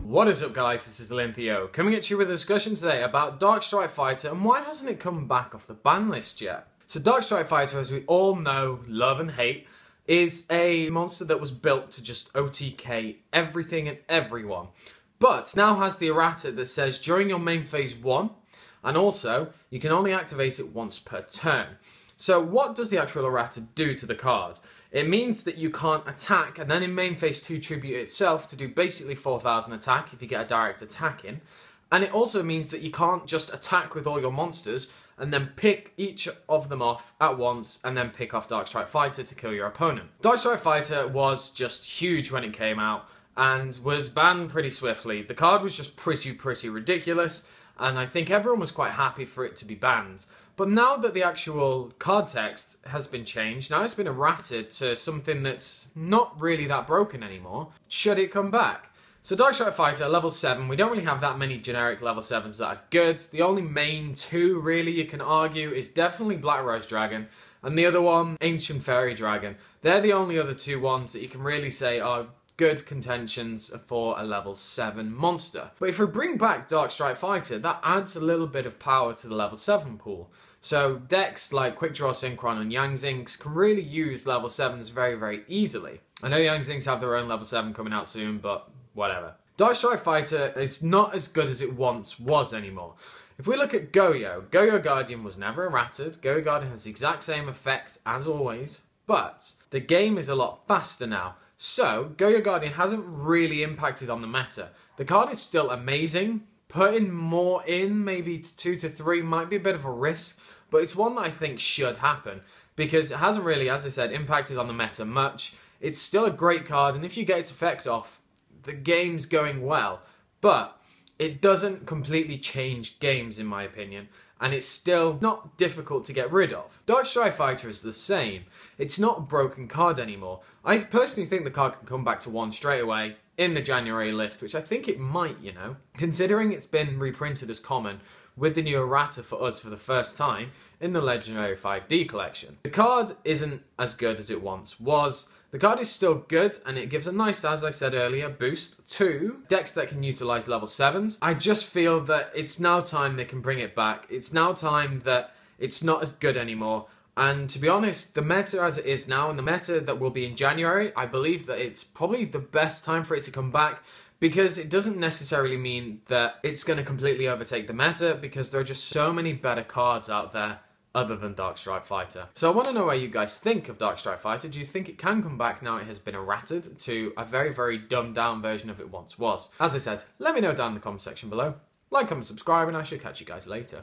What is up, guys? This is Linthio, coming at you with a discussion today about Dark Strike Fighter and why hasn't it come back off the ban list yet. So Dark Strike Fighter, as we all know, love and hate, is a monster that was built to just OTK everything and everyone, but now has the errata that says during your main phase 1, and also you can only activate it once per turn. So what does the actual errata do to the card? It means that you can't attack and then in main phase 2 tribute itself to do basically 4,000 attack if you get a direct attack in. And it also means that you can't just attack with all your monsters and then pick each of them off at once and then pick off Dark Strike Fighter to kill your opponent. Dark Strike Fighter was just huge when it came out and was banned pretty swiftly. The card was just pretty ridiculous, and I think everyone was quite happy for it to be banned. But now that the actual card text has been changed, now it's been errated to something that's not really that broken anymore, should it come back? So Dark Strike Fighter, level 7, we don't really have that many generic level 7s that are good. The only main two, really, you can argue, is definitely Black Rose Dragon, and the other one, Ancient Fairy Dragon. They're the only other two ones that you can really say are good contentions for a level 7 monster. But if we bring back Dark Strike Fighter, that adds a little bit of power to the level 7 pool. So decks like Quick Draw Synchron and Yang Zinks can really use level 7s very easily. I know Yang Zinks have their own level 7 coming out soon, but whatever. Dark Strike Fighter is not as good as it once was anymore. If we look at Goyo, Goyo Guardian was never errated. Goyo Guardian has the exact same effect as always, but the game is a lot faster now. So, Goyo Guardian hasn't really impacted on the meta. The card is still amazing. Putting more in, maybe 2 to 3, might be a bit of a risk, but it's one that I think should happen, because it hasn't really, as I said, impacted on the meta much. It's still a great card, and if you get its effect off, the game's going well. But it doesn't completely change games, in my opinion, and it's still not difficult to get rid of. Dark Strike Fighter is the same. It's not a broken card anymore. I personally think the card can come back to 1 straight away in the January list, which I think it might, you know. Considering it's been reprinted as common with the new errata for us for the first time in the Legendary 5D collection. The card isn't as good as it once was. The card is still good, and it gives a nice, as I said earlier, boost to decks that can utilise level 7s. I just feel that it's now time they can bring it back. It's now time that it's not as good anymore. And to be honest, the meta as it is now, and the meta that will be in January, I believe that it's probably the best time for it to come back, because it doesn't necessarily mean that it's going to completely overtake the meta, because there are just so many better cards out there other than Dark Strike Fighter. So I want to know what you guys think of Dark Strike Fighter. Do you think it can come back now it has been errated to a very dumbed down version of it once was? As I said, let me know down in the comment section below. Like, comment, subscribe, and I shall catch you guys later.